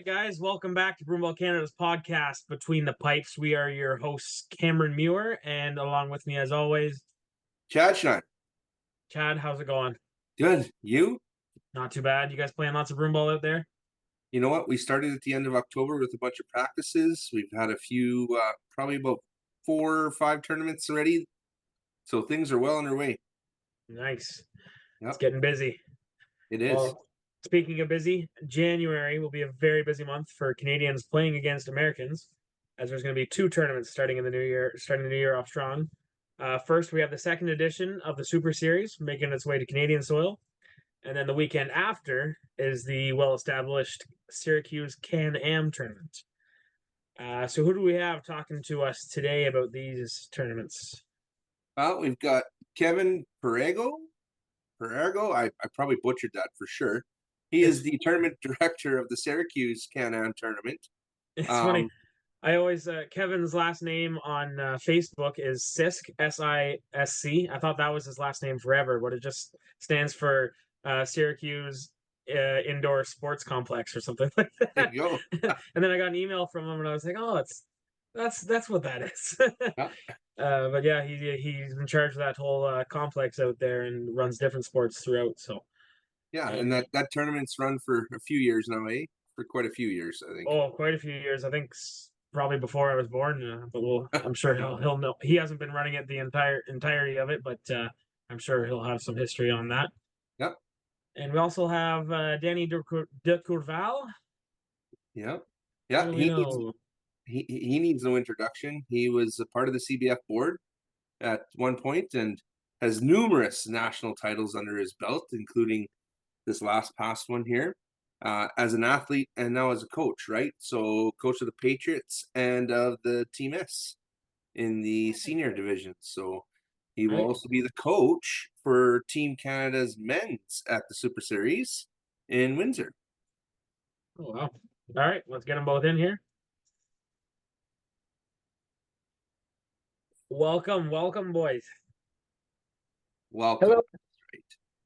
right, guys, welcome back to Broomball Canada's podcast, Between the Pipes. We are your hosts, Cameron Muir, and along with me, as always, Chad Schneider. Chad. How's it going? Good. You? Not too bad. You guys playing lots of broomball out there? You know what? We started at the end of October with a bunch of practices. We've had a few, probably about 4 or 5 tournaments already. So things are well underway. Nice. Yep. It's getting busy. It is. Well, speaking of busy, January will be a very busy month for Canadians playing against Americans, as there's going to be 2 tournaments starting the new year off strong. First, we have the second edition of the Super Series making its way to Canadian soil. And then the weekend after is the well-established Syracuse Can-Am tournament. So who do we have talking to us today about these tournaments? Well, we've got Kevin Perego. I probably butchered that for sure. He is the tournament director of the Syracuse Can-Am tournament. It's funny. I always Kevin's last name on Facebook is Sisk, Sisc. I thought that was his last name forever, but it just stands for Syracuse Indoor Sports Complex or something like that. There you go. And then I got an email from him, and I was like, "Oh, that's what that is." Yeah. But yeah, he's in charge of that whole complex out there and runs different sports throughout. So Yeah, and that tournament's run for a few years now, eh? For quite a few years, I think. Oh, quite a few years. I think probably before I was born. But I'm sure he'll know. He hasn't been running it the entirety of it, but I'm sure he'll have some history on that. Yep. And we also have Danny de Courval. Yep. What Yeah. do we know? He needs no introduction. He was a part of the CBF board at one point and has numerous national titles under his belt, including this past one here, as an athlete and now as a coach, right? So coach of the Patriots and of the Team S in the senior division. So he will also be the coach for Team Canada's men's at the Super Series in Windsor. Oh, wow. All right, let's get them both in here. Welcome, boys. Welcome. Hello.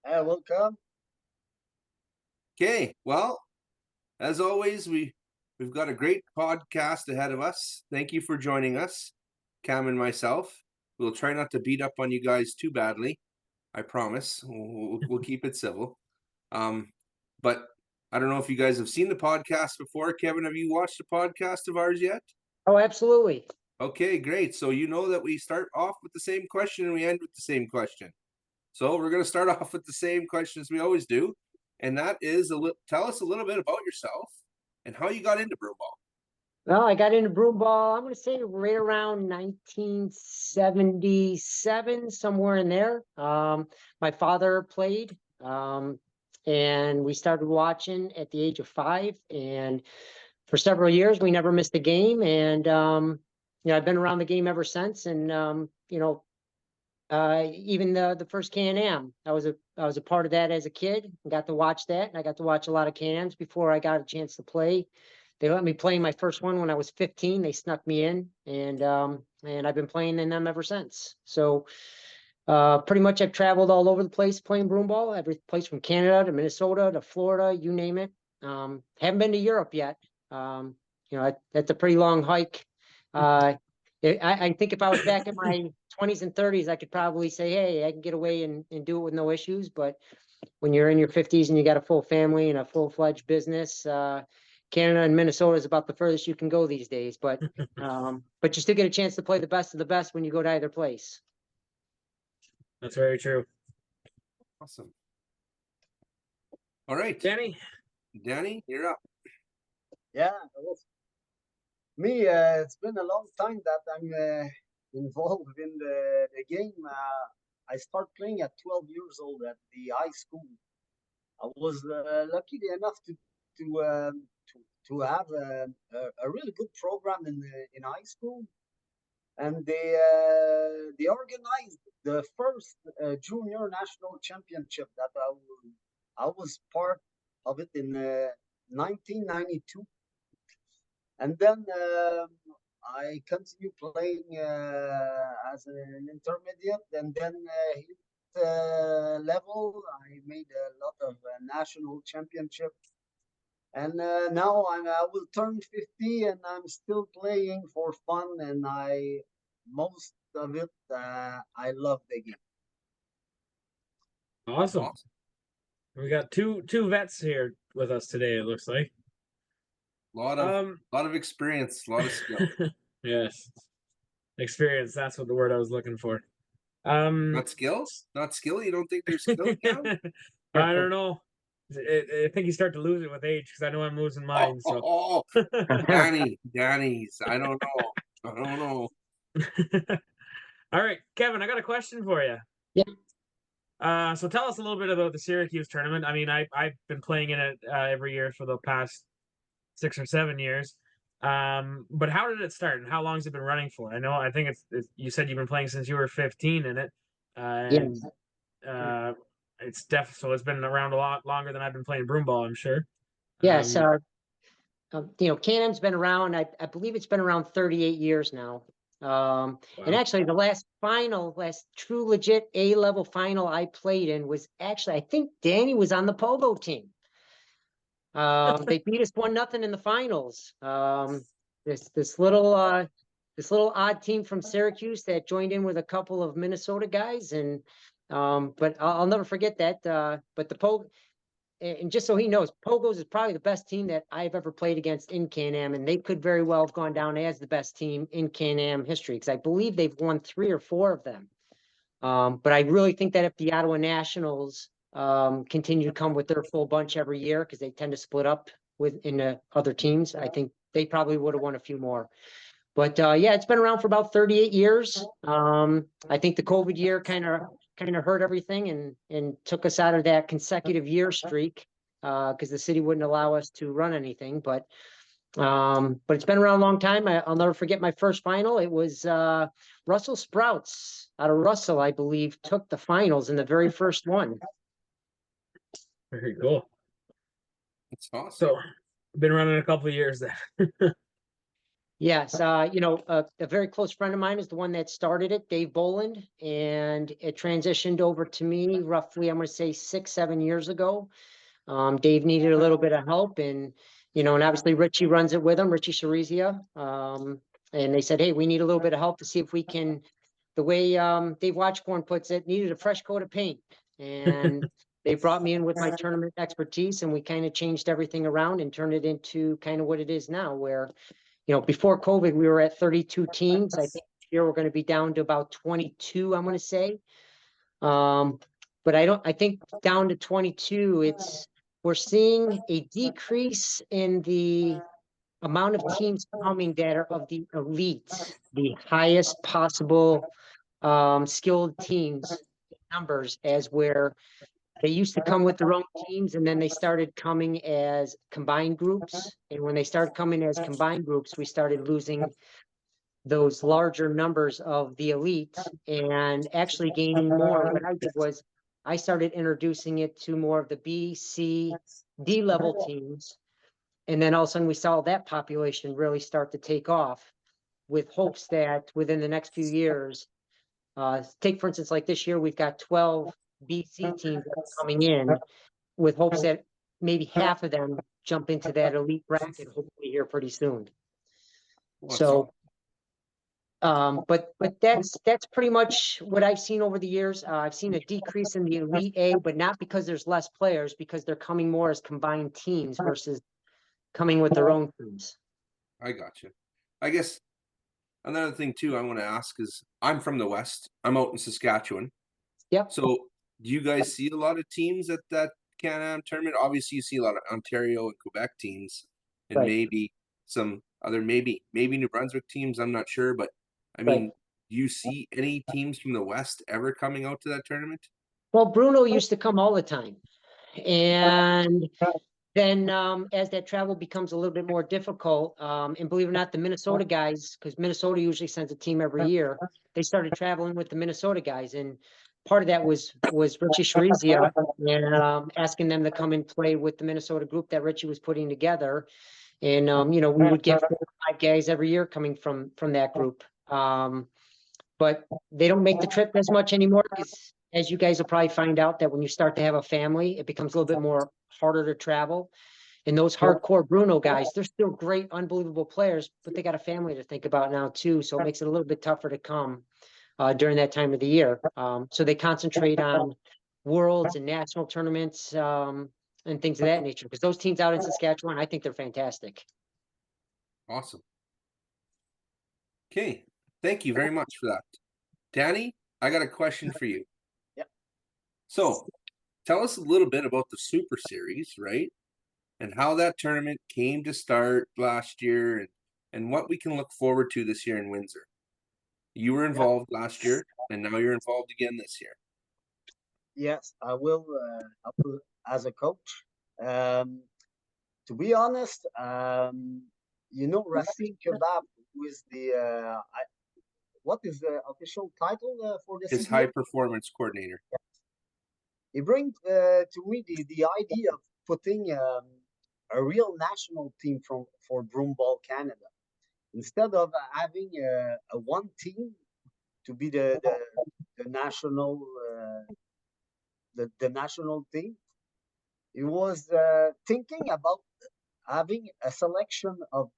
Right. Welcome. Okay, well, as always, we've got a great podcast ahead of us. Thank you for joining us, Cam and myself. We'll try not to beat up on you guys too badly. I promise. We'll keep it civil. But I don't know if you guys have seen the podcast before. Kevin, have you watched a podcast of ours yet? Oh, absolutely. Okay, great. So you know that we start off with the same question and we end with the same question. So we're going to start off with the same questions we always do. And that is, tell us a little bit about yourself and how you got into broomball. Well, I got into broomball, I'm going to say right around 1977, somewhere in there. My father played, and we started watching at the age of 5. And for several years, we never missed a game. And, I've been around the game ever since. And, even the first Can-Am, I was a part of that as a kid and got to watch that. And I got to watch a lot of Can-Ams before I got a chance to play. They let me play my first one when I was 15. They snuck me in, and I've been playing in them ever since. So pretty much I've traveled all over the place playing broomball, every place from Canada to Minnesota to Florida, you name it. Haven't been to Europe yet. That's a pretty long hike. I think if I was back in my 20s and 30s, I could probably say, hey, I can get away and do it with no issues. But when you're in your 50s and you got a full family and a full-fledged business, Canada and Minnesota is about the furthest you can go these days. But you still get a chance to play the best of the best when you go to either place. That's very true. Awesome. All right. Danny, you're up. Yeah, me, it's been a long time that I'm involved in the game. I started playing at 12 years old at the high school. I was lucky enough to have a really good program in high school, and they organized the first junior national championship that I was part of it in 1992. And then I continued playing as an intermediate, and then hit level. I made a lot of national championship, And now I will turn 50, and I'm still playing for fun. And most of it, I love the game. Awesome. Awesome. We got two vets here with us today, it looks like. Lot of experience, a lot of skill. Yes. Experience, that's what the word I was looking for. Not skill? Not skill? You don't think there's skill, Cam? I don't know. I think you start to lose it with age because I know I'm losing mine. So, Danny's. I don't know. I don't know. all right, Kevin, I got a question for you. Yeah. So tell us a little bit about the Syracuse tournament. I mean, I've been playing in it every year for the past 6 or 7 years. But how did it start, and how long has it been running for? I think it's you said you've been playing since you were 15 in it, and Yes. so it's been around a lot longer than I've been playing broomball, I'm sure. Yes. Can-Am's been around. I believe it's been around 38 years now. And Wow. actually, the last true legit A-level final I played in was actually, I think Danny was on the Pogo team. They beat us 1-0 in the finals. This little odd team from Syracuse that joined in with a couple of Minnesota guys, and but I'll never forget that. But the Pogo, and just so he knows, Pogos is probably the best team that I've ever played against in Can-Am, and they could very well have gone down as the best team in Can-Am history, because I believe they've won 3 or 4 of them. But I really think that if the Ottawa Nationals continue to come with their full bunch every year, because they tend to split up in the other teams, I think they probably would have won a few more. But yeah, it's been around for about 38 years. I think the COVID year kind of hurt everything and took us out of that consecutive year streak, because the city wouldn't allow us to run anything. But it's been around a long time. I'll never forget my first final. It was Russell Sprouts out of Russell, I believe, took the finals in the very first one. Very cool. That's awesome. So, been running a couple of years then. Yes, a very close friend of mine is the one that started it, Dave Boland, and it transitioned over to me roughly, I'm going to say 6-7 years ago. Dave needed a little bit of help, and obviously Richie runs it with him, Richie Cerizia. And they said, hey, we need a little bit of help to see if we can, the way Dave Watchborn puts it, needed a fresh coat of paint. And they brought me in with my tournament expertise, and we kind of changed everything around and turned it into kind of what it is now, where before COVID, we were at 32 teams. I think here we're going to be down to about 22, I'm going to say. But I think down to 22, we're seeing a decrease in the amount of teams coming that are of the elite, the highest possible skilled teams numbers, as where they used to come with their own teams, and then they started coming as combined groups. And when they started coming as combined groups, we started losing those larger numbers of the elite and actually gaining more. What I did was I started introducing it to more of the B, C, D level teams. And then all of a sudden we saw that population really start to take off, with hopes that within the next few years, take for instance, like this year, we've got 12 BC teams coming in, with hopes that maybe half of them jump into that elite bracket, hopefully here pretty soon. So, but that's pretty much what I've seen over the years. I've seen a decrease in the elite A, but not because there's less players, because they're coming more as combined teams versus coming with their own teams. I got you. I guess another thing too I want to ask is, I'm from the West. I'm out in Saskatchewan. Yep. So do you guys see a lot of teams at that Can-Am tournament? Obviously you see a lot of Ontario and Quebec teams, and Right. maybe some other, maybe New Brunswick teams, I'm not sure. But I mean, do you see any teams from the West ever coming out to that tournament? Well, Bruno used to come all the time. And then as that travel becomes a little bit more difficult, and believe it or not, the Minnesota guys, because Minnesota usually sends a team every year, they started traveling with the Minnesota guys. And part of that was Richie Cerizia, and asking them to come and play with the Minnesota group that Richie was putting together. And we would get 4 or 5 guys every year coming from that group. But they don't make the trip as much anymore, because as you guys will probably find out, that when you start to have a family, it becomes a little bit more harder to travel. And those hardcore Bruno guys, they're still great, unbelievable players, but they got a family to think about now too. So it makes it a little bit tougher to come during that time of the year. So they concentrate on worlds and national tournaments and things of that nature. Because those teams out in Saskatchewan, I think they're fantastic. Awesome. Okay, thank you very much for that. Danny, I got a question for you. Yep. So, tell us a little bit about the Super Series, right? And how that tournament came to start last year and what we can look forward to this year in Windsor. You were involved last year, and now you're involved again this year. Yes, I will. As a coach. To be honest, Racine Kebab, who is what is the official title for the His CBF? high performance coordinator. He brings to me the idea of putting a real national team for Broomball Canada instead of having a one team to be the national the national team. He was thinking about having a selection of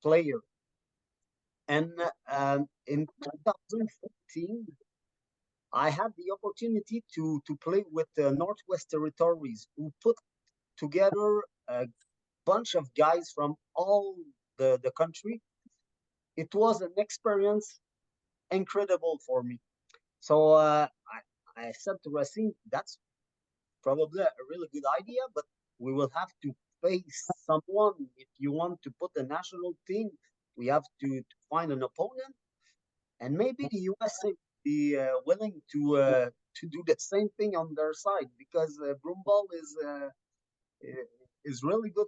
players, and in 2014. I had the opportunity to play with the Northwest Territories, who put together a bunch of guys from all the country. It was an experience incredible for me. So I said to Racine, that's probably a really good idea, but we will have to face someone. If you want to put a national team, we have to find an opponent, and maybe the USA be willing to do the same thing on their side, because broomball is really good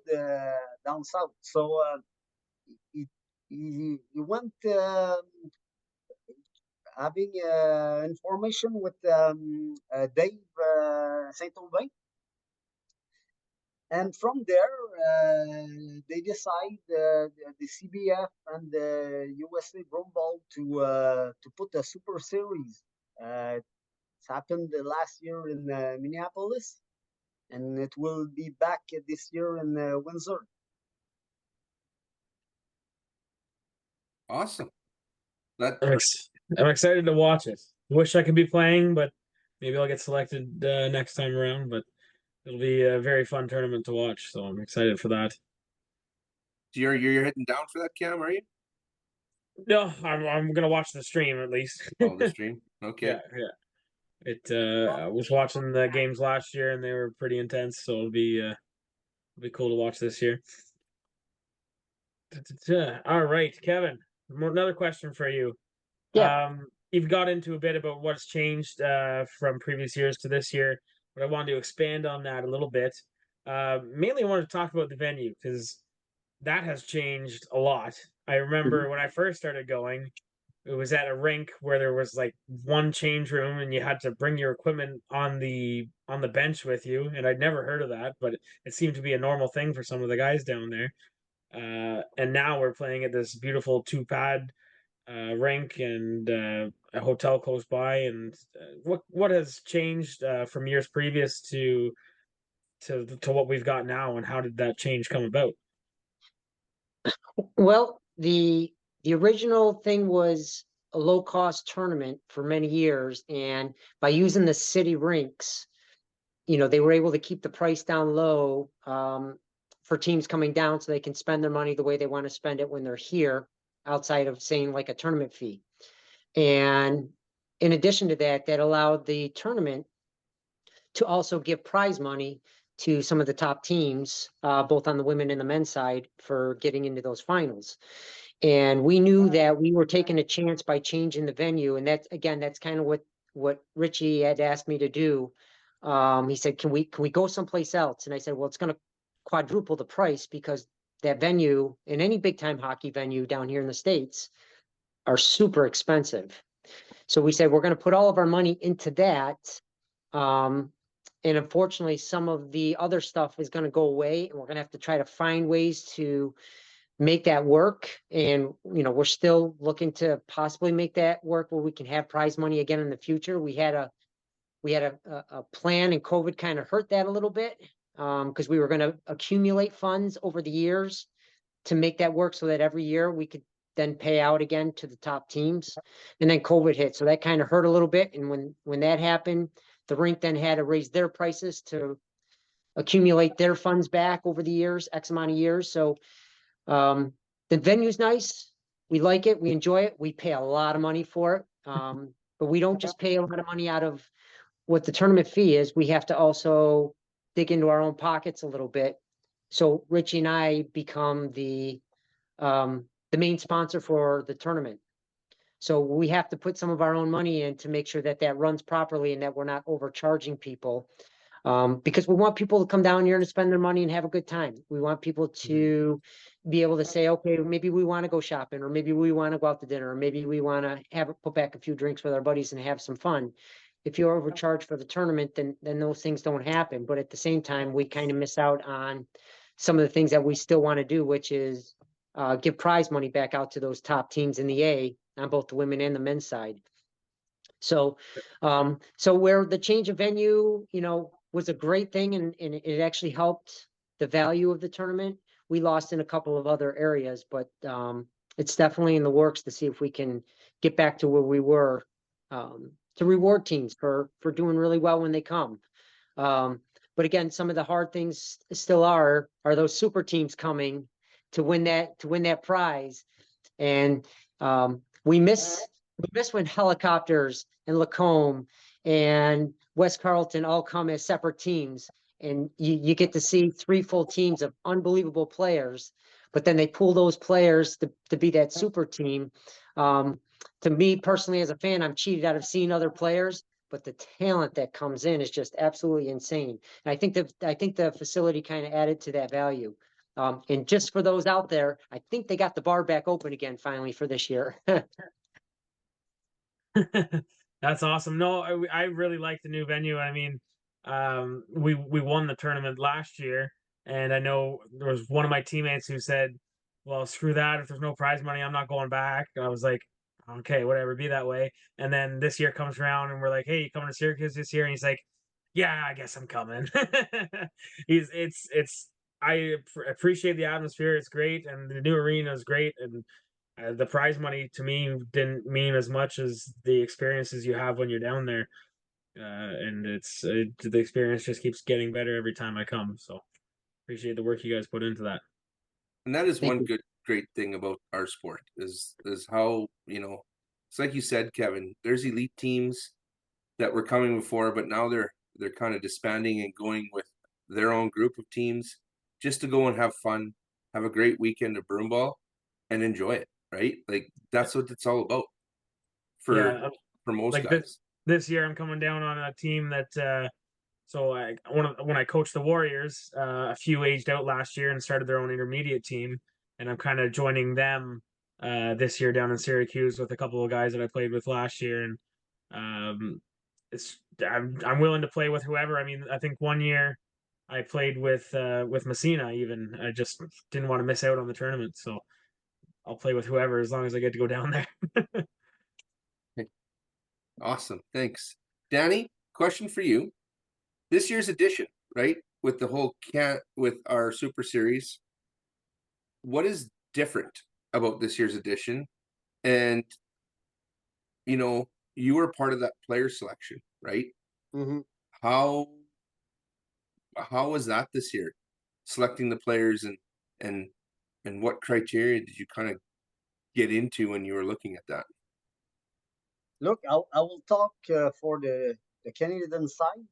down south. So he, he went having information with Dave Saint Aubin, and from there they decide the CBF and the USA broomball to put a super series. It's happened last year in Minneapolis, and it will be back this year in Windsor. Awesome. I'm excited to watch it. Wish I could be playing, but maybe I'll get selected next time around. But it'll be a very fun tournament to watch, so I'm excited for that. You're heading down for that, Cam, are you? No, I'm gonna watch the stream at least. Oh, the stream. Okay. Yeah. I was watching the games last year, and they were pretty intense, so it'll be cool to watch this year. All right, Kevin. Another question for you. Yeah. You've got into a bit about what's changed from previous years to this year, but I wanted to expand on that a little bit. Mainly, I wanted to talk about the venue because that has changed a lot. I remember when I first started going, it was at a rink where there was like one change room, and you had to bring your equipment on the bench with you. And I'd never heard of that, but it seemed to be a normal thing for some of the guys down there. And now we're playing at this beautiful two pad rink and a hotel close by. And what has changed from years previous to what we've got now, and how did that change come about? Well, the original thing was a low cost tournament for many years, and by using the city rinks, they were able to keep the price down low for teams coming down, so they can spend their money the way they want to spend it when they're here, outside of saying like a tournament fee. And in addition to that, that allowed the tournament to also give prize money to some of the top teams, both on the women and the men's side, for getting into those finals. And we knew that we were taking a chance by changing the venue. And that's kind of what Richie had asked me to do. He said, can we go someplace else? And I said, well, it's going to quadruple the price, because that venue, and any big time hockey venue down here in the States, are super expensive. So we said, we're going to put all of our money into that. And unfortunately, some of the other stuff is going to go away, and we're going to have to try to find ways to make that work. And, we're still looking to possibly make that work where we can have prize money again in the future. We had a plan, and COVID kind of hurt that a little bit. because we were going to accumulate funds over the years to make that work so that every year we could then pay out again to the top teams. And then COVID hit. So that kind of hurt a little bit. And when that happened, the rink then had to raise their prices to accumulate their funds back over the years, X amount of years. So the venue's nice. We like it. We enjoy it. We pay a lot of money for it. But we don't just pay a lot of money out of what the tournament fee is. We have to also dig into our own pockets a little bit. So Richie and I become the main sponsor for the tournament. So we have to put some of our own money in to make sure that that runs properly and that we're not overcharging people. Because we want people to come down here and spend their money and have a good time. We want people to be able to say, okay, maybe we want to go shopping, or maybe we want to go out to dinner, or maybe we want to put back a few drinks with our buddies and have some fun. If you're overcharged for the tournament, then those things don't happen. But at the same time, we kind of miss out on some of the things that we still want to do, which is give prize money back out to those top teams in the A on both the women and the men's side. So, so where the change of venue, was a great thing, and it actually helped the value of the tournament. We lost in a couple of other areas, but it's definitely in the works to see if we can get back to where we were, to reward teams for doing really well when they come. But again, some of the hard things still are those super teams coming to win that prize, and we miss when Helicopters and Lacombe and West Carleton all come as separate teams, and you get to see 3 full teams of unbelievable players, but then they pull those players to be that super team. To me personally, as a fan, I'm cheated out of seeing other players, but the talent that comes in is just absolutely insane. And I think the facility kind of added to that value. And just for those out there, I think they got the bar back open again finally for this year. That's awesome. No, I really like the new venue. I mean, we won the tournament last year, and I know there was one of my teammates who said, "Well, screw that. If there's no prize money, I'm not going back." And I was like, "Okay, whatever, be that way." And then this year comes around, and we're like, "Hey, you coming to Syracuse this year?" And he's like, "Yeah, I guess I'm coming." It's I appreciate the atmosphere. It's great, and the new arena is great, and the prize money to me didn't mean as much as the experiences you have when you're down there, and the experience just keeps getting better every time I come. So appreciate the work you guys put into that. And that is Thank one you. great thing about our sport is how, it's like you said, Kevin, there's elite teams that were coming before, but now they're kind of disbanding and going with their own group of teams just to go and have fun, have a great weekend of broomball and enjoy it, right? Like that's what it's all about Yeah, for most like guys. this year I'm coming down on a team that so when I coached the Warriors, a few aged out last year and started their own intermediate team, and I'm kind of joining them this year down in Syracuse with a couple of guys that I played with last year, and um, I'm willing to play with whoever. I mean, I think one year I played with Messina. Even I just didn't want to miss out on the tournament, so I'll play with whoever as long as I get to go down there. Awesome. Thanks. Danny, question for you. This year's edition, right? With the whole with our Super Series, what is different about this year's edition? And you were part of that player selection, right? Mm-hmm. How was that this year? Selecting the players and what criteria did you kind of get into when you were looking at that? Look, I will talk for the Canadian side,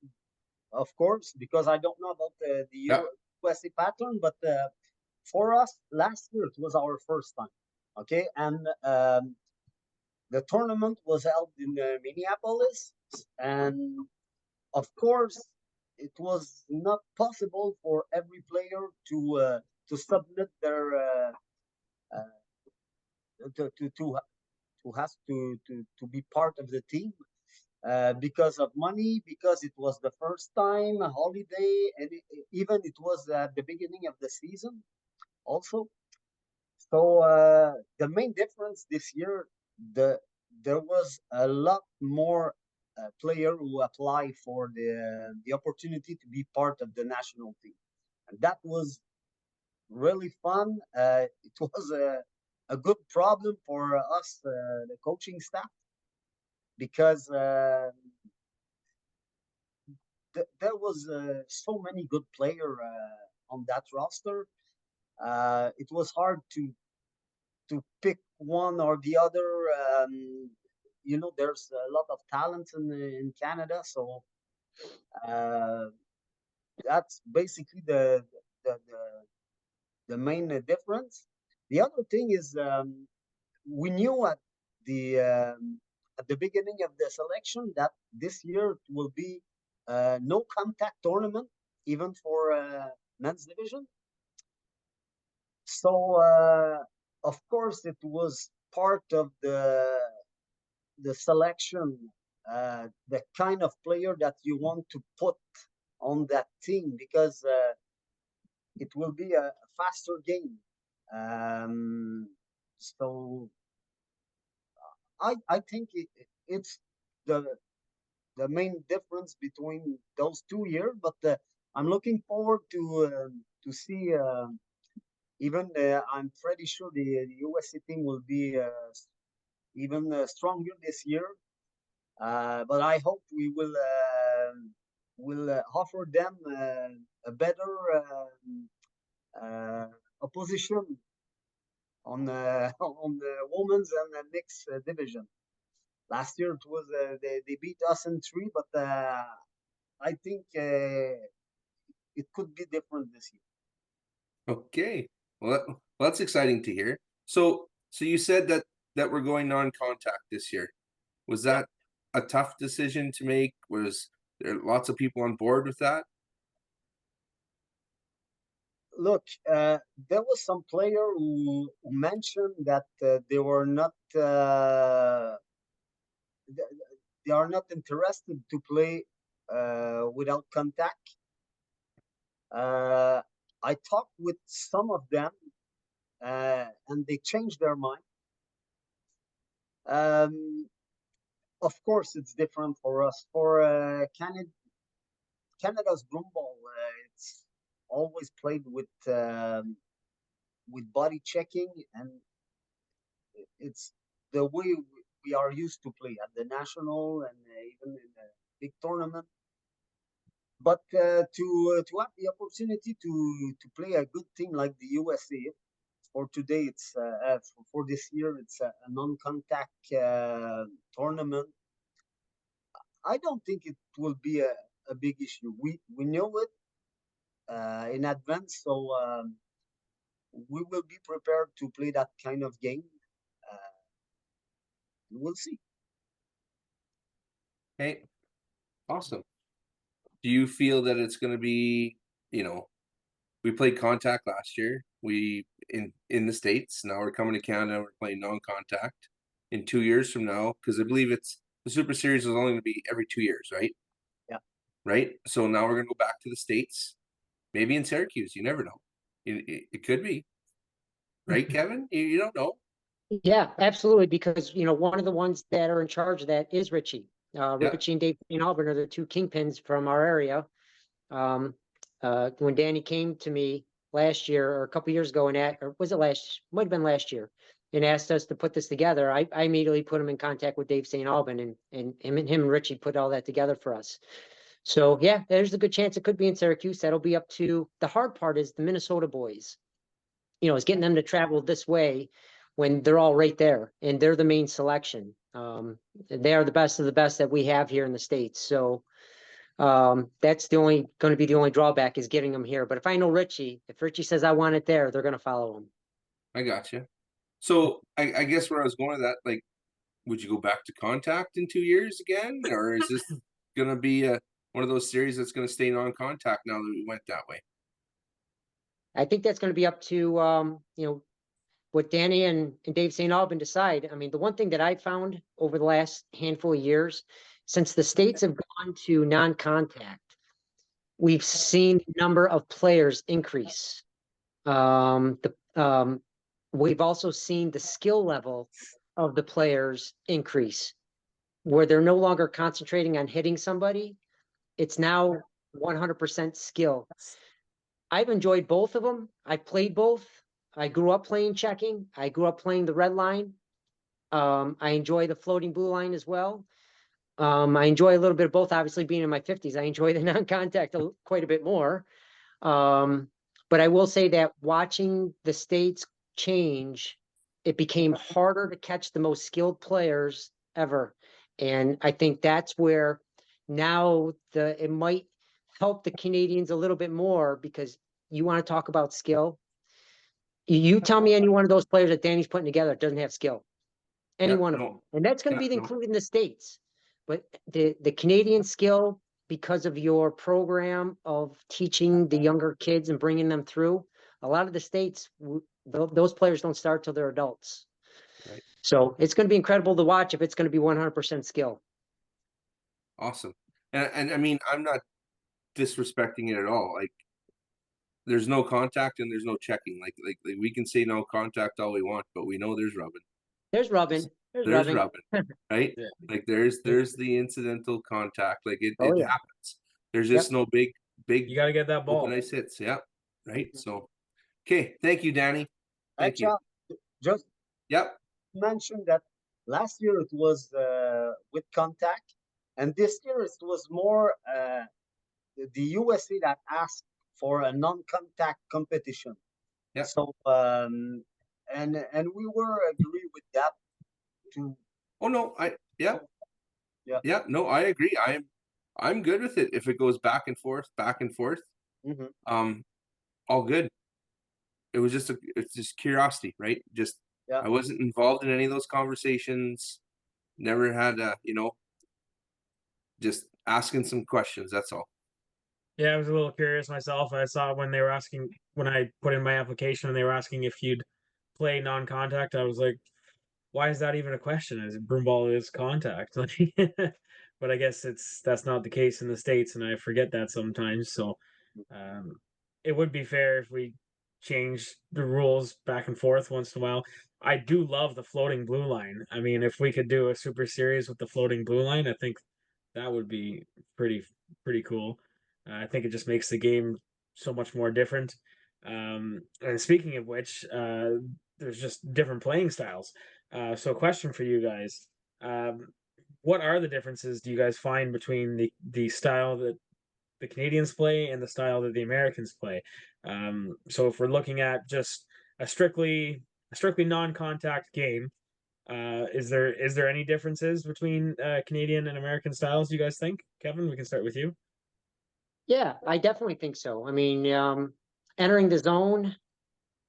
of course, because I don't know about the Yeah. USA pattern, but for us, last year it was our first time. Okay, and the tournament was held in Minneapolis, and of course, it was not possible for every player to submit their uh, to has to be part of the team because of money, because it was the first time a holiday, and even it was at the beginning of the season also. So the main difference this year, there was a lot more player who apply for the opportunity to be part of the national team, and that was really fun. It was a good problem for us, the coaching staff, because there was so many good player on that roster. It was hard to pick one or the other. There's a lot of talent in Canada, so uh, that's basically the the main difference. The other thing is we knew at the beginning of the selection that this year it will be no contact tournament, even for men's division. So of course it was part of the selection, the kind of player that you want to put on that team, because it will be a faster game. So I think it's the the main difference between those 2 years. But I'm looking forward to see. Even I'm pretty sure the USA team will be even stronger this year. But I hope we will offer them a better opposition on on the women's and the mixed division. Last year it was they beat us in three, but I think it could be different this year. Okay. Well, that's exciting to hear. So you said that we're going non-contact this year. Was that a tough decision to make? Was there lots of people on board with that? Look, there was some player who mentioned that they were not they are not interested to play without contact. I talked with some of them, and they changed their mind. Um, of course, it's different for us. For Canada's broom ball, it's always played with body checking, and it's the way we are used to play at the national and even in the big tournament. But to have the opportunity to play a good team like the USA, for today it's for this year it's a non-contact tournament. I don't think it will be a big issue. We know it in advance, so we will be prepared to play that kind of game. Uh, we'll see. Hey, awesome. Do you feel that it's going to be, we played contact last year. We in the States. Now we're coming to Canada. We're playing non-contact in 2 years from now, because I believe it's the Super Series is only going to be every 2 years, right? Yeah. Right. So now we're going to go back to the States, maybe in Syracuse. You never know. It could be, right, Kevin? You don't know. Yeah, absolutely. Because, one of the ones that are in charge of that is Richie. Yeah. Richie and Dave St. Albert are the two kingpins from our area. When Danny came to me last year or a couple years ago or was it might have been last year, and asked us to put this together, I immediately put him in contact with Dave St. Albin, and him and Richie put all that together for us. So yeah, there's a good chance it could be in Syracuse. That'll be up to the hard part is the Minnesota boys. Is getting them to travel this way when they're all right there and they're the main selection. They are the best of the best that we have here in the States. So that's going to be the only drawback is getting them here. But if if Richie says I want it there, they're going to follow him. I got you. So I guess where I was going with that, like, would you go back to contact in 2 years again, or is this going to be one of those series that's going to stay non-contact now that we went that way? I think that's going to be up to what Danny and Dave St. Albin decide. I mean, the one thing that I found over the last handful of years, since the states have gone to non-contact, we've seen the number of players increase. We've also seen the skill level of the players increase. where they're no longer concentrating on hitting somebody. It's now 100% skill. I've enjoyed both of them. I played both. I grew up playing checking. I grew up playing the red line. I enjoy the floating blue line as well. I enjoy a little bit of both, obviously being in my 50s. I enjoy the non-contact quite a bit more. But I will say that watching the states change, it became harder to catch the most skilled players ever. And I think that's where now it might help the Canadians a little bit more, because you want to talk about skill. You tell me any one of those players that Danny's putting together doesn't have skill. Any Yeah, one of no. them. And that's going to Yeah, be no. included in the states. But the Canadian skill, because of your program of teaching the younger kids and bringing them through, a lot of the states, those players don't start till they're adults. Right. So it's going to be incredible to watch if it's going to be 100% skill. Awesome. And I mean, I'm not disrespecting it at all. Like, there's no contact and there's no checking. Like we can say no contact all we want, but we know there's rubbing. There's rubbing. There's rubbing, right? Yeah. Like there's the incidental contact. Like it Oh, yeah. happens. There's just no big You got to get that ball. open ice hits. Yeah. Right. So, okay. Thank you, Danny. Thank you. Actually, just Yep. mentioned that last year it was with contact, and this year it was more the USA that asked for a non-contact competition. Yeah. So and we were agree with that too. Oh no, yeah. No, I agree. I'm good with it if it goes back and forth. Mm-hmm. All good. It's just curiosity, right? Just Yeah. I wasn't involved in any of those conversations. Never had just asking some questions. That's all. Yeah, I was a little curious myself. I saw when I put in my application and they were asking if you'd play non-contact. I was like, why is that even a question? Is broomball is contact? But I guess that's not the case in the States, and I forget that sometimes. So it would be fair if we change the rules back and forth once in a while. I do love the floating blue line. I mean, if we could do a super series with the floating blue line, I think that would be pretty cool. I think it just makes the game so much more different. And speaking of which, there's just different playing styles. So, question for you guys: what are the differences do you guys find between the style that the Canadians play and the style that the Americans play? So, if we're looking at just a strictly non-contact game, is there any differences between Canadian and American styles? Do you guys think, Kevin? We can start with you. Yeah, I definitely think so. I mean, entering the zone,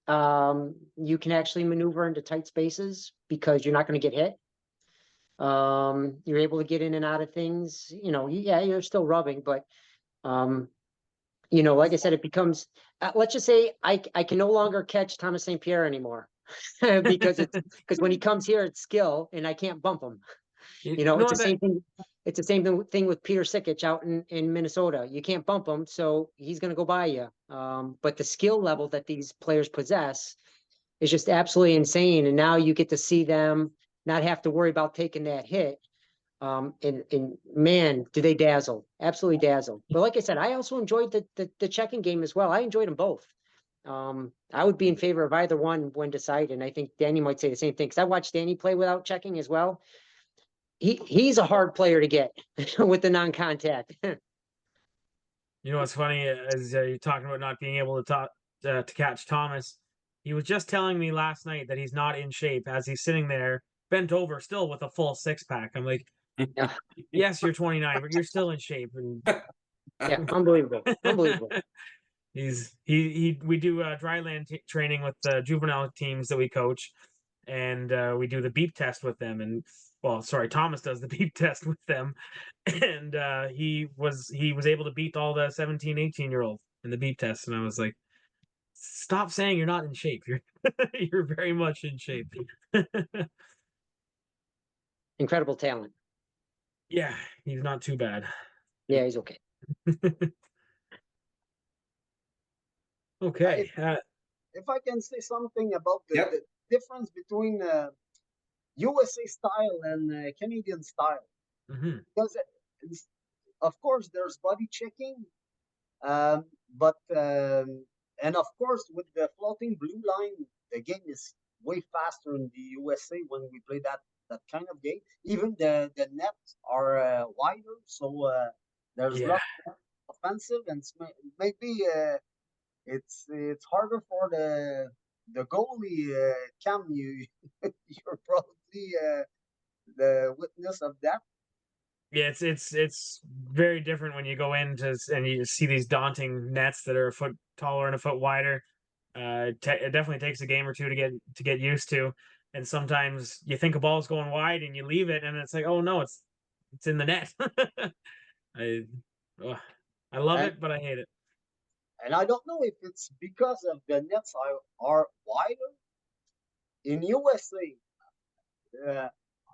you can actually maneuver into tight spaces because you're not going to get hit. You're able to get in and out of things. Yeah, you're still rubbing, but like I said, it becomes. Let's just say I can no longer catch Thomas St. Pierre anymore because when he comes here, it's skill, and I can't bump him. It's the same thing. It's the same thing with Peter Sikic out in Minnesota. You can't bump him, so he's going to go by you. But the skill level that these players possess is just absolutely insane. And now you get to see them not have to worry about taking that hit. And man, do they dazzle. Absolutely dazzle. But like I said, I also enjoyed the checking game as well. I enjoyed them both. I would be in favor of either one when decided. And I think Danny might say the same thing, because I watched Danny play without checking as well. He's a hard player to get with the non-contact. You know what's funny is you're talking about not being able to catch Thomas. He was just telling me last night that he's not in shape as he's sitting there bent over still with a full six-pack. I'm like, Yeah. yes, you're 29, but you're still in shape. And Yeah, unbelievable. We do dry land training with the juvenile teams that we coach, and we do the beep test with them. And Thomas does the beep test with them, and he was able to beat all the 17, 18-year-olds in the beep test. And I was like, stop saying you're not in shape. You're very much in shape. Incredible talent. Yeah, he's not too bad. Yeah, he's okay. Okay. If I can say something about the difference between USA style and Canadian style. because of course there's body checking, um, but and of course with the floating blue line, the game is way faster in the USA when we play that kind of game. Even the nets are wider, so there's Yeah. lot more offensive, and maybe it's harder for the goalie. Cam, you're probably the witness of that. Yeah, it's very different when you go into and you see these daunting nets that are a foot taller and a foot wider. It definitely takes a game or two to get used to. And sometimes you think a ball's going wide and you leave it, and it's like, oh no, it's in the net. I ugh, I love And it, but I hate it. and I don't know if it's because of the nets are wider in USA.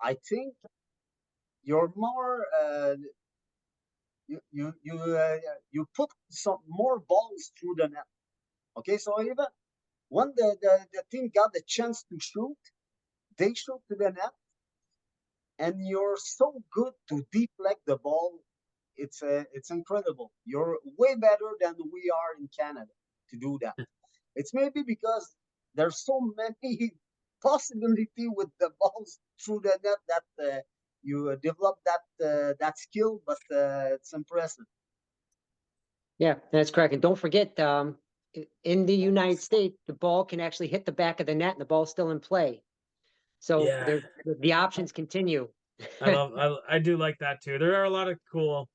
I think you're more you put some more balls through the net. Okay, so even when the team got the chance to shoot, they shoot to the net, and you're so good to deflect the ball. It's incredible. You're way better than we are in Canada to do that. It's maybe because there's so many possibility with the balls through the net that you develop that skill, but it's impressive. Yeah, that's correct. And don't forget, in the United States, the ball can actually hit the back of the net and the ball's still in play. So Yeah, there, the options continue. I do like that too. There are a lot of cool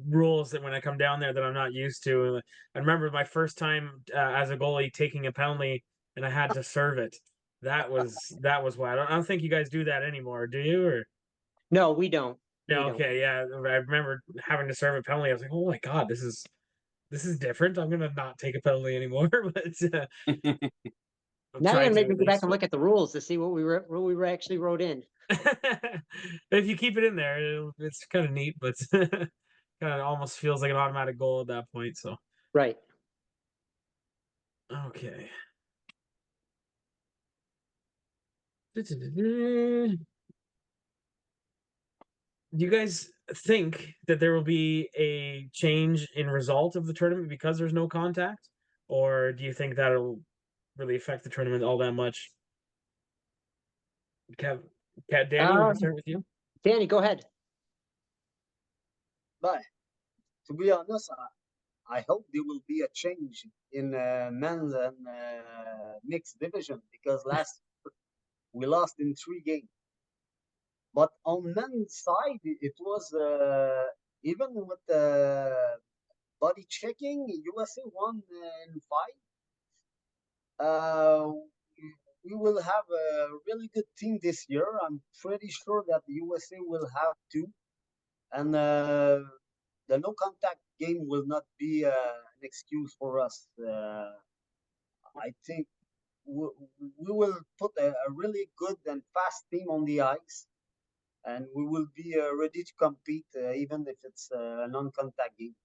rules that when I come down there that I'm not used to. I remember my first time as a goalie taking a penalty and I had to serve it. That was why I don't think you guys do that anymore, do you? Or No, we don't. yeah, We don't. okay, yeah. I remember having to serve a penalty. I was like, oh my god, this is different. I'm gonna not take a penalty anymore, but I'm Now you're trying gonna to make me at go back least. and look at the rules to see what we were actually wrote in. If you keep it in there, it's kind of neat, but kind of almost feels like an automatic goal at that point. So Right. okay. Do you guys think that there will be a change in result of the tournament because there's no contact, or do you think that'll really affect the tournament all that much? Kev, Danny, we can Um, start with you. Danny, go ahead. But to be honest, I hope there will be a change in men's and mixed division because last we lost in 3 games. But on men's side, it was even with the body checking, USA won in 5. Uh, we will have a really good team this year. I'm pretty sure that the USA will have two, and the no contact game will not be an excuse for us. I think we, we will put a really good and fast team on the ice, and we will be ready to compete, even if it's a non-contact game.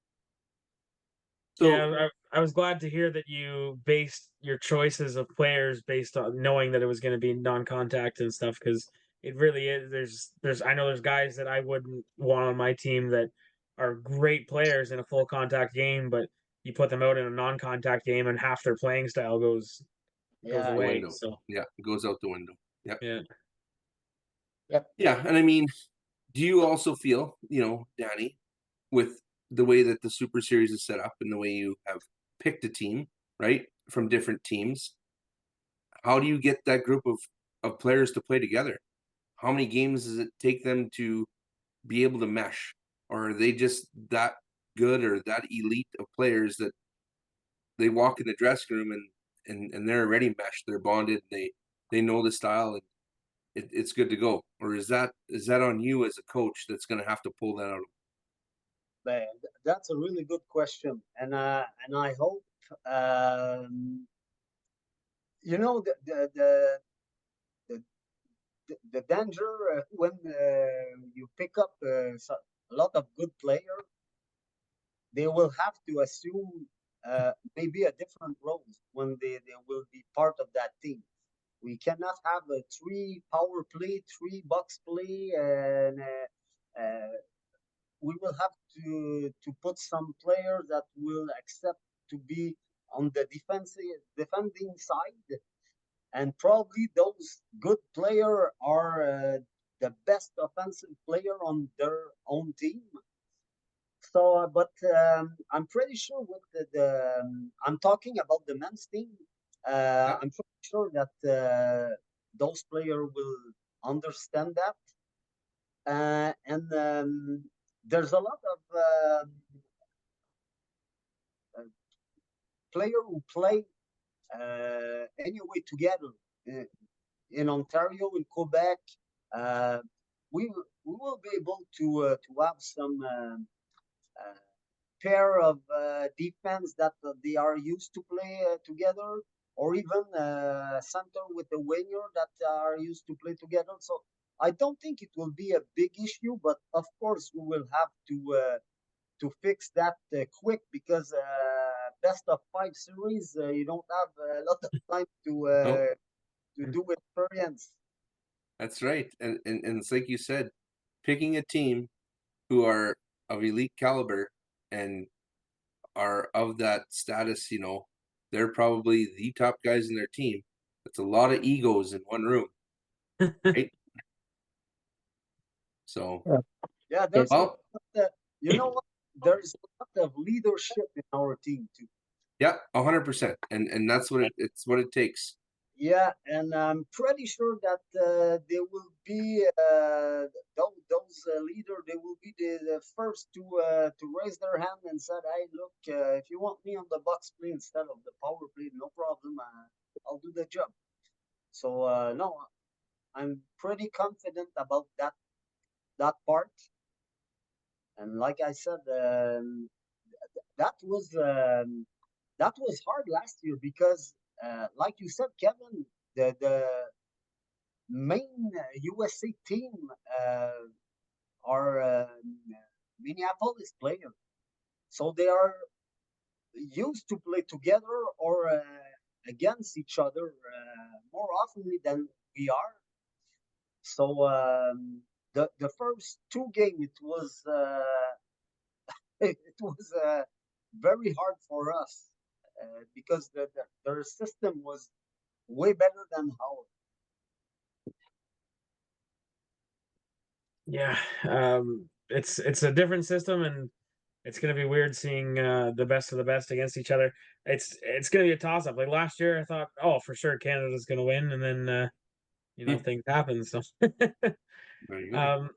So Yeah, I was glad to hear that you based your choices of players based on knowing that it was going to be non-contact and stuff because it really is. There's I know there's guys that I wouldn't want on my team that are great players in a full contact game, but you put them out in a non-contact game and half their playing style goes Yeah, the away. window. So Yeah, it goes out the window. Yeah. yeah, Yep. Yeah. And I mean, do you also feel, Danny, with the way that the Super Series is set up and the way you have picked a team, right, from different teams, how do you get that group of players to play together? How many games does it take them to be able to mesh? Or are they just that good or that elite of players that they walk in the dressing room and they're already meshed, they're bonded, they know the style and it's good to go? Or is that on you as a coach that's going to have to pull that out? that's a really good question, and I hope you know the, the danger when you pick up a lot of good players, they will have to assume maybe a different role when they will be part of that team. We cannot have a 3 power play, 3 box play, we will have to put some players that will accept to be on the defending side, and probably those good players are the best offensive player on their own team. So, but I'm pretty sure with I'm talking about the men's team. I'm pretty sure that those players will understand that. And there's a lot of players who play anyway together in Ontario, in Quebec. We will be able to have some pair of defense that they are used to play together, or even center with the winger that are used to play together. So I don't think it will be a big issue, but of course we will have to fix that quick, because best of 5 series, you don't have a lot of time to do experience. That's right. And it's like you said, picking a team who are of elite caliber and are of that status, they're probably the top guys in their team. That's a lot of egos in one room, right? So, yeah, there's well, you know what? There's a lot of leadership in our team too. yeah, 100%, and that's what it's what it takes. Yeah, and I'm pretty sure that there will be those leaders. They will be the first to raise their hand and said, "Hey, look, if you want me on the box play instead of the power play, no problem. I'll do the job." So no, I'm pretty confident about that part. And like I said, that was that was hard last year because, like you said, Kevin, the main USA team are Minneapolis players, so they are used to play together or against each other more often than we are. So the first 2 games, it was it was very hard for us because their system was way better than ours. Yeah, it's a different system, and it's gonna be weird seeing the best of the best against each other. It's gonna be a toss up. Like last year, I thought, oh, for sure Canada's gonna win, and then things happen. So, There you go.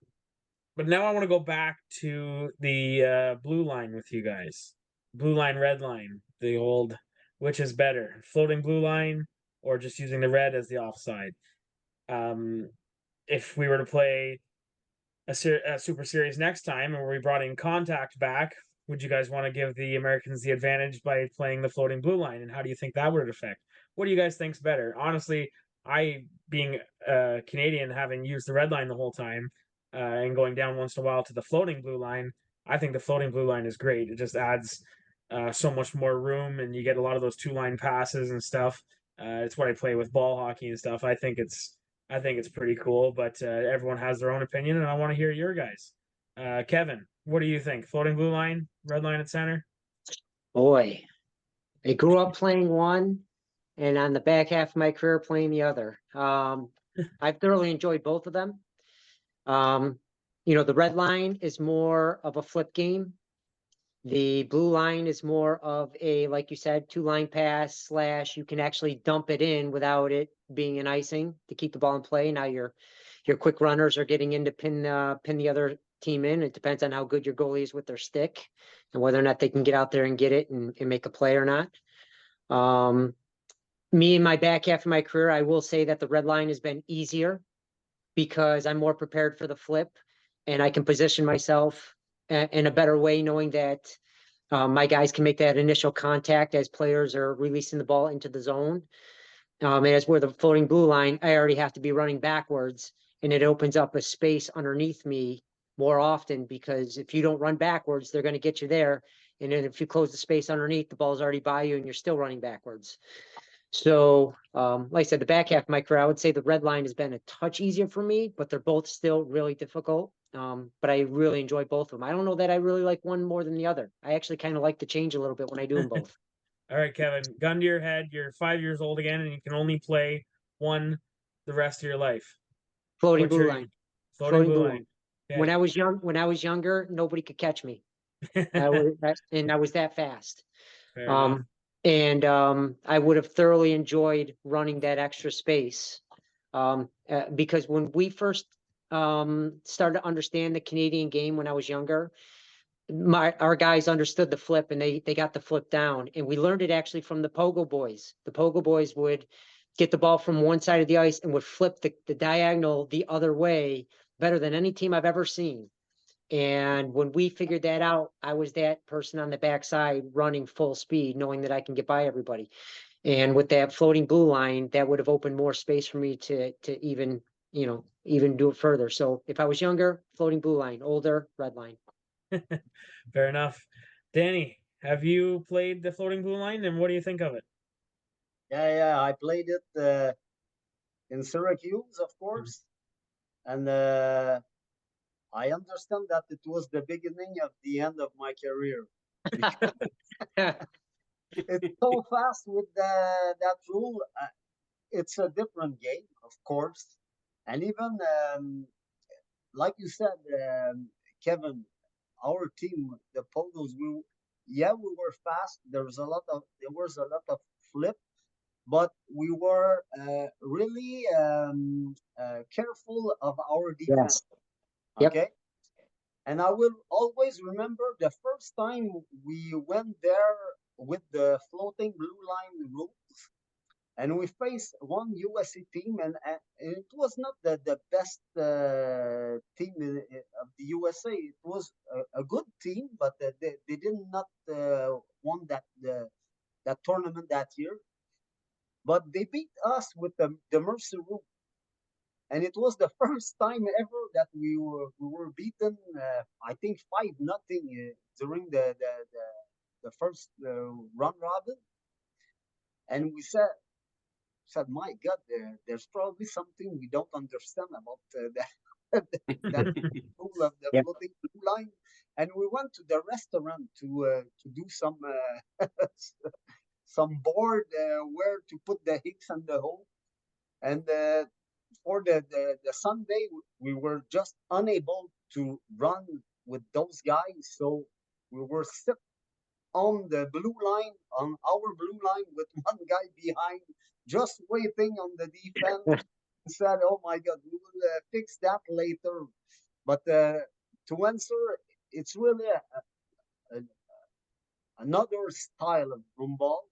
but now I want to go back to the blue line with you guys. Blue line, red line, the old, which is better, floating blue line or just using the red as the offside? Um, if we were to play a Super Series next time and we brought in contact back, would you guys want to give the Americans the advantage by playing the floating blue line? And how do you think that would affect? What do you guys think's better? Honestly, I, being a Canadian, having used the red line the whole time and going down once in a while to the floating blue line, I think the floating blue line is great. It just adds so much more room, and you get a lot of those 2-line passes and stuff. It's what I play with ball hockey and stuff. I think it's pretty cool, but everyone has their own opinion, and I want to hear your guys. Kevin, what do you think? Floating blue line, red line at center? Boy, I grew up playing one, and on the back half of my career playing the other. I've thoroughly enjoyed both of them. The red line is more of a flip game. The blue line is more of a, like you said, 2-line pass / you can actually dump it in without it being an icing to keep the ball in play. Now your quick runners are getting in to pin the other team in. It depends on how good your goalie is with their stick and whether or not they can get out there and get it and make a play or not. Me in my back half of my career, I will say that the red line has been easier because I'm more prepared for the flip and I can position myself in a better way, knowing that my guys can make that initial contact as players are releasing the ball into the zone. And as we're the floating blue line, I already have to be running backwards, and it opens up a space underneath me more often, because if you don't run backwards, they're going to get you there. And then if you close the space underneath, the ball's already by you and you're still running backwards. So, like I said, the back half of my career, I would say the red line has been a touch easier for me, but they're both still really difficult. But I really enjoy both of them. I don't know that I really like one more than the other. I actually kind of like to change a little bit when I do them both. All right, Kevin, gun to your head. You're 5 years old again, and you can only play one the rest of your life. Floating What's blue your line. floating blue Blue line? line. Okay. When I was younger, nobody could catch me. And I was that fast. Fair enough. I would have thoroughly enjoyed running that extra space. Because when we first started to understand the Canadian game when I was younger, our guys understood the flip and they got the flip down, and we learned it actually from the Pogo boys. The Pogo boys would get the ball from one side of the ice and would flip the diagonal the other way better than any team I've ever seen. And when we figured that out, I was that person on the backside running full speed, knowing that I can get by everybody. And with that floating blue line, that would have opened more space for me to even, even do it further. So if I was younger, floating blue line; older, red line. Fair enough. Danny, have you played the floating blue line, and what do you think of it? Yeah, I played it in Syracuse, of course, and I understand that it was the beginning of the end of my career. It's so fast with that rule. It's a different game, of course, and even like you said, Kevin, our team, the Pogos, we were fast. There was a lot of flip, but we were really careful of our defense. Yes. Yep. Okay. And I will always remember the first time we went there with the floating blue line rules, and we faced one USA team, and it was not the best team of the USA. It was a good team, but they did not won that tournament that year. But they beat us with the Mercy rule, and it was the first time ever that we were beaten. I think 5-0 during the first round robin, and we said, my God, there's probably something we don't understand about that rule of the Yep. floating blue line. And we went to the restaurant to do some board where to put the hicks and the hole. And for the Sunday, we were just unable to run with those guys. So we were sit on the blue line, on our blue line, with one guy behind, just waiting on the defense. Said, "Oh my God, we will fix that later." But to answer, it's really another style of broom ball,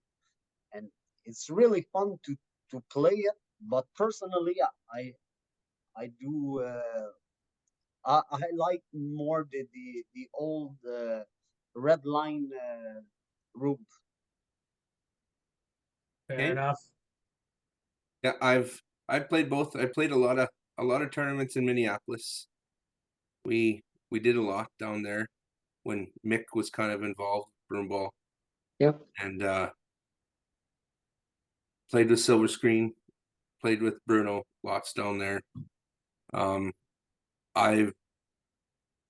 and it's really fun to play it. But personally, I do I like more the old red line room. Fair Okay. enough. Yeah, I've played both. I played a lot of tournaments in Minneapolis. We did a lot down there when Mick was kind of involved with broomball, Yep. and played with Silver Screen, played with Bruno lots down there. I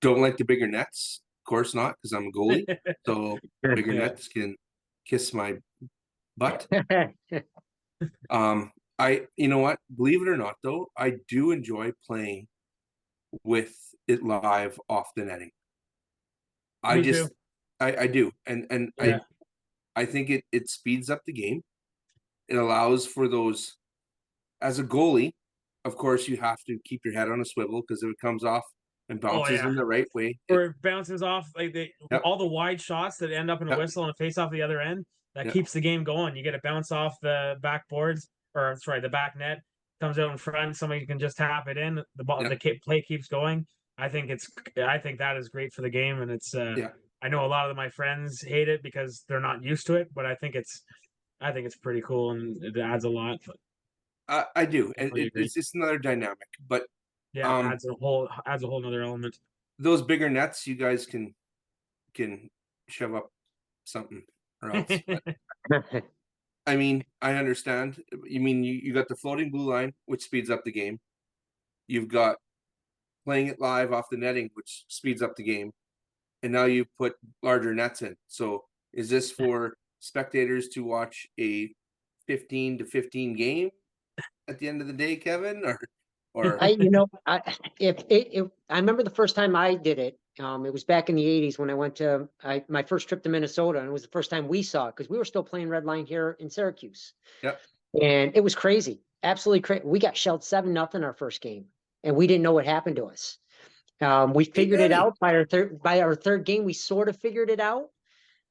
don't like the bigger nets, of course not, because I'm a goalie. So bigger Yeah. nets can kiss my butt. You know what? Believe it or not, though, I do enjoy playing with it live off the netting. I Me just, too. I do, and Yeah. I think it speeds up the game. It allows for those. As a goalie, of course, you have to keep your head on a swivel, because if it comes off and bounces yeah. in the right way, Or it bounces off Yep. all the wide shots that end up in a Yep. whistle and a face off the other end. That Yep. keeps the game going. You get a bounce off the backboards, or sorry, the back net comes out in front. Somebody can just tap it in. The ball, Yep. the play keeps going. I think that is great for the game, and it's. Yeah. I know a lot of my friends hate it because they're not used to it, but I think it's pretty cool and it adds a lot. But I do, and definitely agree. it's just another dynamic. But Yeah, adds a whole nother element. those bigger nets, you guys can shove up something or else. But, I mean, I understand. You mean you got the floating blue line, which speeds up the game. You've got playing it live off the netting, which speeds up the game, and now you put larger nets in. So is this for spectators to watch a 15-15 game at the end of the day, Kevin, or I remember the first time I did it. It was back in the 80s when I went to my first trip to Minnesota, and it was the first time we saw it because we were still playing red line here in Syracuse. Yep. And it was crazy, absolutely crazy. We got shelled 7-0 our first game, and we didn't know what happened to us. We figured it out by our third game. We sort of figured it out.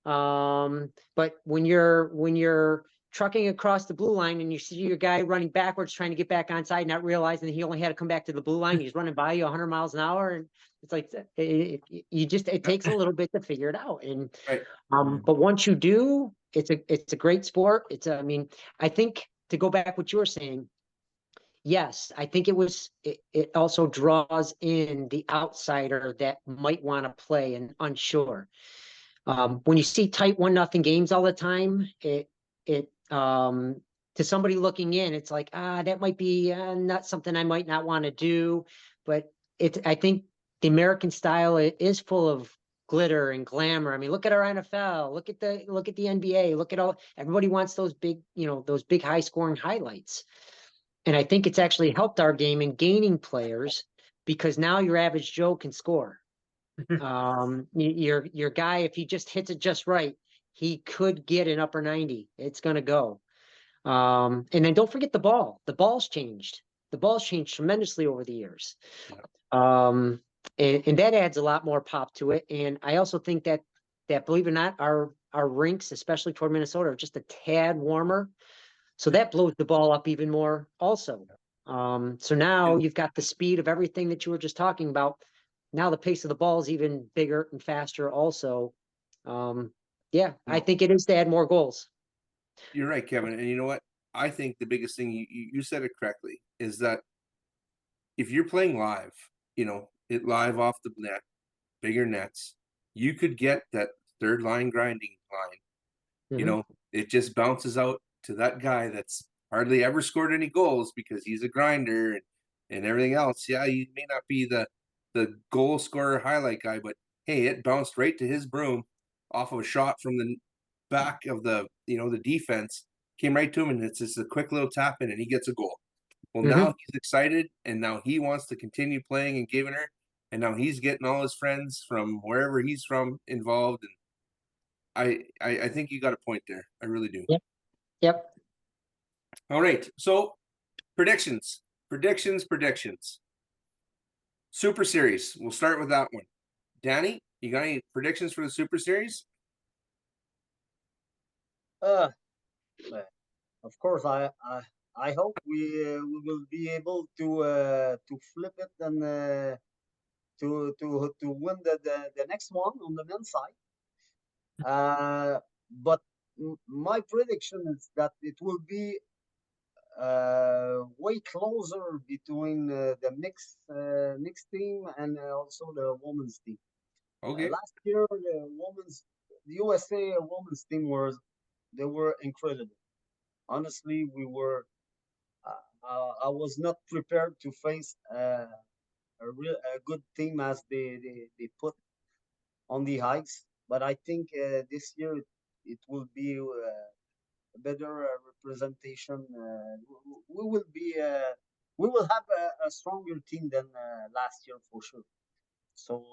But when you're trucking across the blue line and you see your guy running backwards trying to get back onside, not realizing that he only had to come back to the blue line, he's running by you 100 miles an hour, and it's like it takes a little bit to figure it out. And right. But once you do, it's a great sport. I mean, I think to go back what you were saying, yes, I think it also draws in the outsider that might want to play and unsure. When you see tight 1-0 games all the time, to somebody looking in, it's like, that might be not something I might not want to do. But I think the American style is full of glitter and glamour. I mean, look at our NFL, look at the NBA, look at everybody wants those big high scoring highlights. And I think it's actually helped our game in gaining players because now your average Joe can score. Your guy, if he just hits it just right, he could get an upper 90. It's going to go. And then don't forget the ball. The ball's changed. The ball's changed tremendously over the years. And that adds a lot more pop to it. And I also think that believe it or not, our rinks, especially toward Minnesota, are just a tad warmer. So that blows the ball up even more also. So now you've got the speed of everything that you were just talking about. Now the pace of the ball is even bigger and faster also. I think it is to add more goals. You're right, Kevin. And you know what? I think the biggest thing, you said it correctly, is that if you're playing live, it live off the net, bigger nets, you could get that third line grinding line. Mm-hmm. It just bounces out to that guy that's hardly ever scored any goals because he's a grinder and everything else. Yeah, he may not be the goal scorer highlight guy, but hey, it bounced right to his broom off of a shot from the back of the defense, came right to him, and it's just a quick little tap in and he gets a goal. Well, now he's excited and now he wants to continue playing and giving her, and now he's getting all his friends from wherever he's from involved. And I think you got a point there. I really do. Yep. All right. So predictions. Super Series. We'll start with that one. Danny, you got any predictions for the Super Series? Of course, I hope we will be able to flip it and to win the next one on the men's side. But my prediction is that it will be way closer between the mixed team and also the women's team. Okay. Last year, the USA women's team were incredible. Honestly, we were. I was not prepared to face a good team as they put on the ice, but I think this year it will be a better representation. We will have a stronger team than last year for sure. So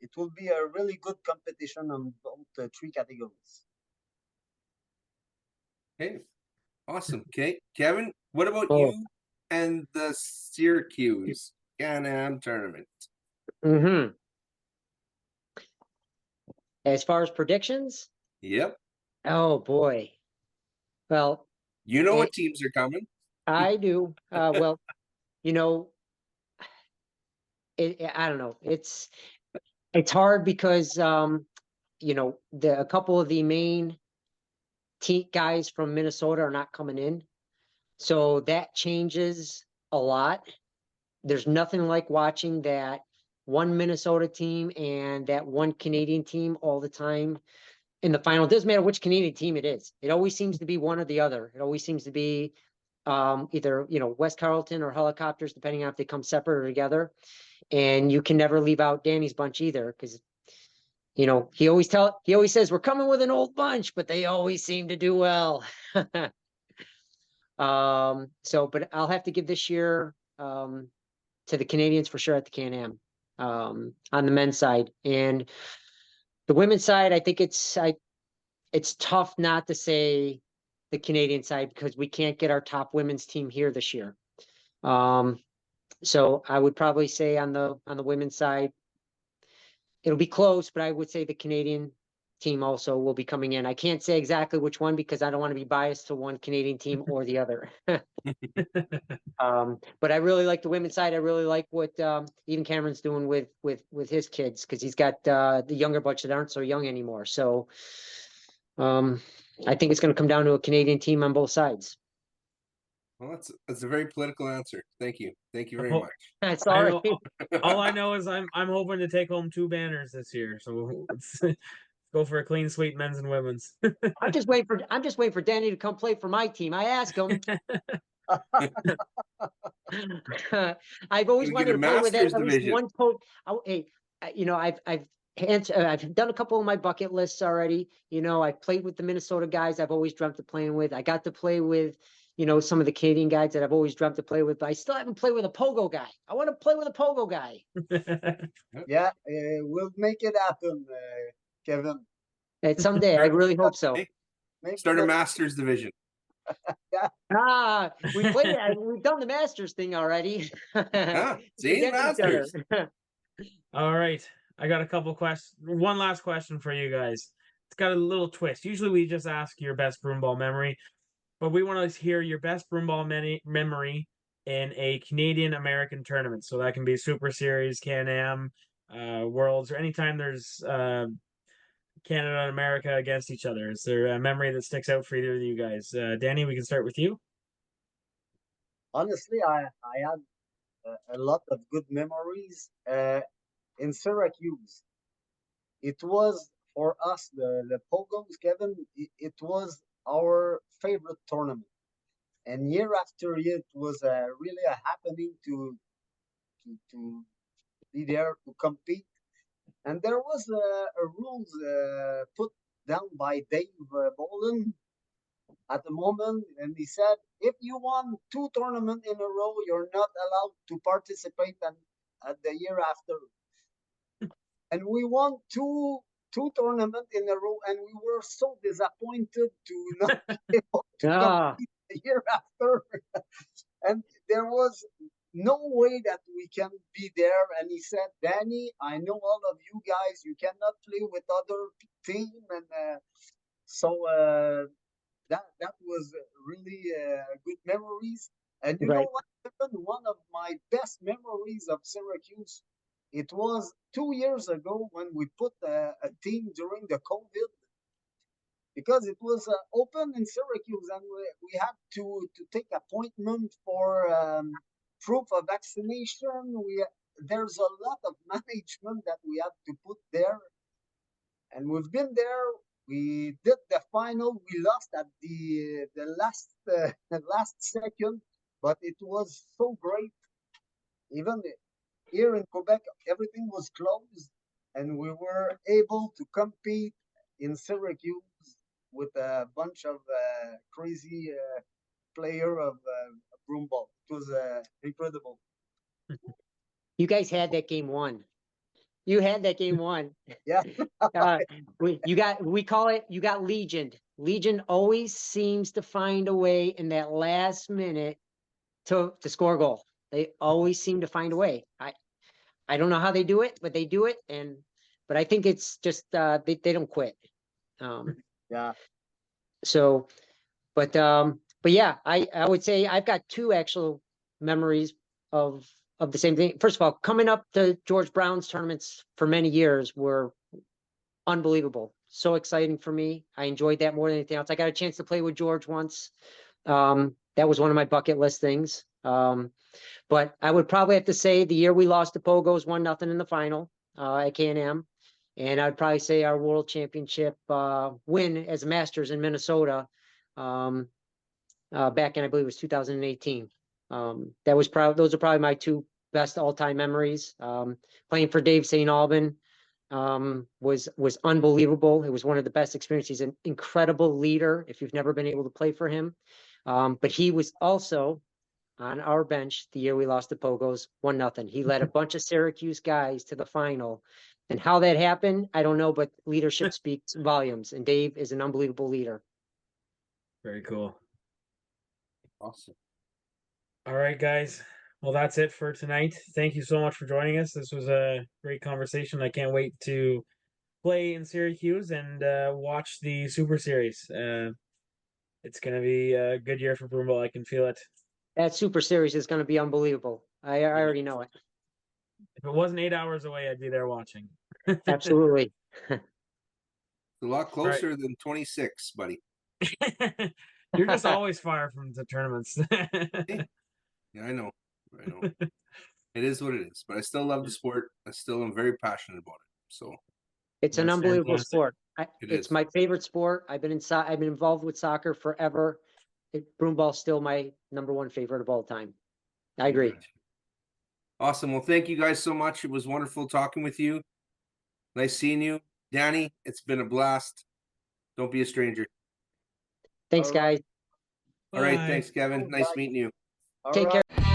it will be a really good competition on both three categories. Okay, awesome. Okay, Kevin, what about you and the Syracuse Can-Am tournament? As far as predictions? Yep. Oh boy. Well, you know what teams are coming. I do. Well, I don't know. It's hard because a couple of the main guys from Minnesota are not coming in, so that changes a lot. There's nothing like watching that one Minnesota team and that one Canadian team all the time in the final. It doesn't matter which Canadian team it is. It always seems to be one or the other. It always seems to be either, West Carrollton or helicopters, depending on if they come separate or together. And you can never leave out Danny's bunch either, because he always says we're coming with an old bunch, but they always seem to do well. But I'll have to give this year to the Canadians for sure at the Can-Am on the men's side. And the women's side, I think it's tough not to say the Canadian side because we can't get our top women's team here this year. So I would probably say on the women's side, it'll be close, but I would say the Canadian team also will be coming in. I can't say exactly which one because I don't want to be biased to one Canadian team or the other. But I really like the women's side. I really like what even Cameron's doing with his kids because he's got the younger bunch that aren't so young anymore. So I think it's going to come down to a Canadian team on both sides. Well, that's a very political answer. Thank you very Oh, much. That's all right. All I know is I'm hoping to take home 2 banners this year. So let's go for a clean sweep, men's and women's. I'm just waiting for Danny to come play for my team. I asked him. I've always Gonna get wanted a to play with Masters at least division. one coach. I've done a couple of my bucket lists already. I've played with the Minnesota guys I've always dreamt of playing with. I got to play with, some of the Canadian guys that I've always dreamt to play with, but I still haven't played with a pogo guy. I want to play with a pogo guy. Yeah, we'll make it happen, Kevin. And someday, I really hope so. Maybe Start a not- Masters division. We've done the Masters thing already. Yeah, see, Against each other. Masters. All right. I got a couple questions. One last question for you guys. It's got a little twist. Usually we just ask your best broomball memory, but we want to hear your best broomball memory in a Canadian American tournament. So that can be Super Series, Can-Am, Worlds, or anytime there's Canada and America against each other. Is there a memory that sticks out for either of you guys? Danny, we can start with you. Honestly, I had a lot of good memories in Syracuse. It was for us the Pogos, Kevin. It was our favorite tournament, and year after year, it was really a happening to be there to compete. And there was a rules put down by Dave Bolin at the moment, and he said, if you won 2 tournaments in a row, you're not allowed to participate at the year after. And we won two tournaments in a row, and we were so disappointed to not be able to compete the year after. And there was no way that we can be there. And he said, Danny, I know all of you guys, you cannot play with other team. And that was really good memories. And you know what, Kevin? One of my best memories of Syracuse, it was 2 years ago when we put a team during the COVID, because it was open in Syracuse, and we had to take appointment for proof of vaccination. There's a lot of management that we have to put there, and we've been there. We did the final. We lost at the last second, but it was so great. Even here in Quebec, everything was closed, and we were able to compete in Syracuse with a bunch of crazy player of broomball. It was incredible. You guys had that game won. You had that game won. Yeah. We call it, you got Legion. Legion always seems to find a way in that last minute to score a goal. They always seem to find a way. I don't know how they do it, but they do it. But I think it's just they don't quit. Yeah. So, but yeah, I would say I've got 2 actual memories of the same thing. First of all, coming up to George Brown's tournaments for many years were unbelievable. So exciting for me. I enjoyed that more than anything else. I got a chance to play with George once. That was one of my bucket list things. But I would probably have to say the year we lost to Pogos 1-0 in the final at Can-Am. And I'd probably say our world championship win as Masters in Minnesota. back in, I believe it was 2018. Those are probably my two best all-time memories. Playing for Dave St. Alban was unbelievable. It was one of the best experiences. An incredible leader. If you've never been able to play for him, but he was also on our bench the year we lost to Pogos 1-0. He led a bunch of Syracuse guys to the final. And how that happened, I don't know, but leadership speaks volumes, and Dave is an unbelievable leader. Very cool. Awesome. All right, guys. Well, that's it for tonight. Thank you so much for joining us. This was a great conversation. I can't wait to play in Syracuse and watch the Super Series. It's going to be a good year for Broomball. I can feel it. That Super Series is going to be unbelievable. I already know it. If it wasn't 8 hours away, I'd be there watching. Absolutely. It's a lot closer than 26, buddy. You're just always far from the tournaments. Yeah, I know. It is what it is, but I still love the sport. I still am very passionate about it. So it's an That's unbelievable fantastic. sport. It It's is. my favorite sport. I've been involved with soccer forever. Broomball's still my number one favorite of all time. I agree. Awesome. Well, thank you guys so much. It was wonderful talking with you. Nice seeing you. Danny, it's been a blast. Don't be a stranger. Thanks, All right. guys. All right. Bye. Thanks, Kevin. Nice Bye. meeting you. All Take right. care.